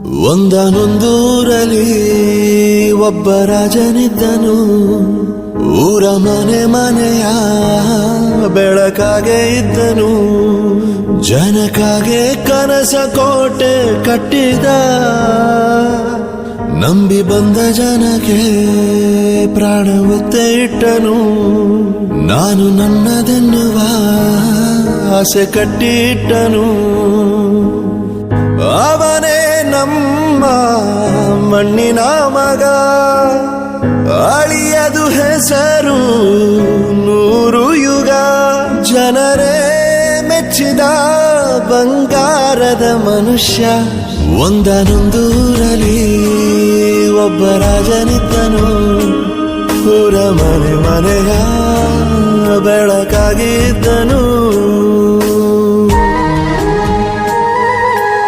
ಒಂದನೊಂದೂರಲ್ಲಿ ಒಬ್ಬ ರಾಜನಿದ್ದನು. ಊರ ಮನೆ ಮನೆಯ ಬೆಳಕಾಗೆ ಇದ್ದನು. ಜನಕಾಗೆ ಕನಸ ಕೋಟೆ ಕಟ್ಟಿದ. ನಂಬಿ ಬಂದ ಜನಕ್ಕೆ ಪ್ರಾಣ ಒತ್ತೆ ಇಟ್ಟನು. ನಾನು ನನ್ನದೆನ್ನುವ ಆಸೆ ಕಟ್ಟಿಟ್ಟನು. ಅವನೇ ನಮ್ಮ ಮಣ್ಣಿನ ಮಗ. ಅಳಿಯದು ಹೆಸರು 100 ಯುಗ. ಜನರೇ ಮೆಚ್ಚಿದ ಬಂಗಾರದ ಮನುಷ್ಯ. ಒಂದನೊಂದೂರಲ್ಲಿ ಒಬ್ಬ ರಾಜನಿದ್ದನು. ಊರ ಮನೆ ಮನೆಯ ಬೆಳಕಾಗಿದ್ದನು.